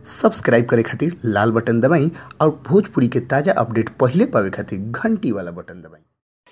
Subscribe करे खातिर लाल button दबाई और भोजपुरी के ताजा अपडेट पहले पावे खातिर घंटी वाला बटन दबाई।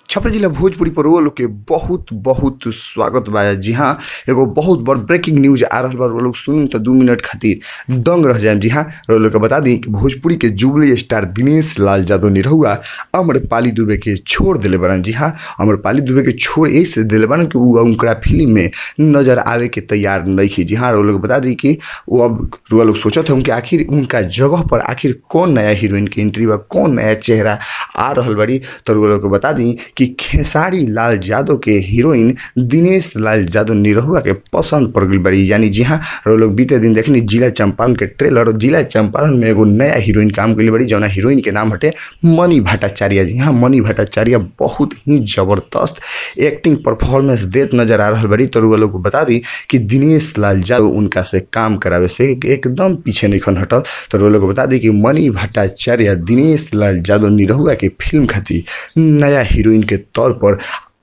छपरा जिला भोजपुरी पर वो लोग के बहुत बहुत स्वागत बा। जी हाँ, एगो बहुत बड़ ब्रेकिंग न्यूज आ रहा बा। वो लोग सुन तो 2 मिनट खातिर दंग रह जाए। जी हाँ, वो लोग के बता दी कि भोजपुरी के जुबली स्टार दिनेश लाल यादव निरहुआ अमरपाली दुबे के छोड़ दिले बड़न। जी हाँ, अमरपाली दुबे के छोड़ ऐसे दिले बड़न कि वो उनका फिल्म में नजर आवे के तैयार नहीं थी। जी हाँ, वो लोग बता दी कि वो अब वो लोग सोचते हम कि आखिर उनका जगह पर आखिर कौन नया हीरोइन की एंट्री बा, कौन नया चेहरा आ रहा बड़ी। तो वो लोग को बता दी कि खेसारी लाल यादव के हीरोइन दिनेश लाल यादव निरहुआ के पसंद पड़ गई बड़ी। यानी जी हाँ, लोग बीते दिन देखनी जिला चंपारण के ट्रेलर। जिला चंपारण में एगो नया हीरोइन काम कर बड़ी, जौना हीरोइन के नाम हटे मनी भट्टाचार्य। जी हाँ, मनी भट्टाचार्य बहुत ही जबरदस्त एक्टिंग परफॉर्मेंस देत नजर आ रहा बड़ी। तो वो लोग को बता दी कि दिनेश लाल यादव उनका से काम करावे से एकदम पीछे नहीं खन हटल। तो वो लोग को बता दी कि मनी भट्टाचार्य दिनेश लाल यादव निरहुआ के फिल्म खातिर नया हीरोइन के तौर पर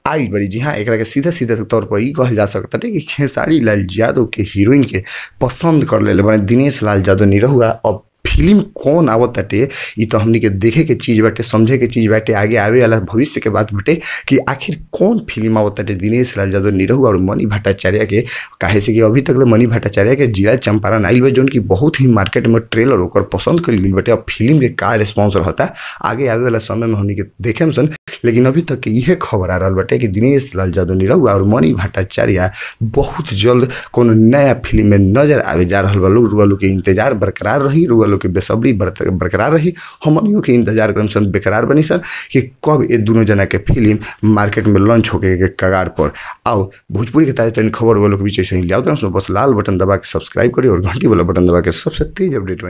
आई बड़ी। जी हाँ, एक के सीधे सीधे तौर पर कहल जा सकता है कि खेसारी लाल यादव के हीरोइन के पसंद कर ले बने दिनेश लाल यादव निरहुआ। अब फिल्म कौन आवत बाटे ये तो हमनी के देखे के चीज़ बाटे, समझे के चीज़ बाटे, आगे आवे वाला भविष्य के बात बाटे कि आखिर कौन फिल्म आवत बाटे दिनेश लाल यादव निरहुआ और मनी भट्टाचार्य के। काहे से कि अभी तक मनी भट्टाचार्य के जिला चंपारण आई बा, जौन की बहुत ही मार्केट में ट्रेलर होकर पसंद कर गई बाटे। अब फिल्म के का रिस्पॉन्स रहता आगे आवे वाला समय में हमनी के देखे सन। लेकिन अभी तक यह खबर आ रहा बाटे कि दिनेश लाल यादव निरहुआ और मनी भट्टाचार्य बहुत जल्द कोनो नया फिल्म में नजर आवे जा रहा बा। लोग के इंतजार बरकरार रही, के बेसब्री बरकरार रही। हमनियों के इंतजार करम सन बेकरार बनी सन कि कब ये दोनों जना के फिल्म मार्केट में लॉन्च होके के कगार पर आओ। भोजपुरी के ताजा खबर वो लोग बीच ऐसे ही लिया, बस लाल बटन दबा के सब्सक्राइब करिए और घंटी वाला बटन दबा के सबसे तेज अपडेट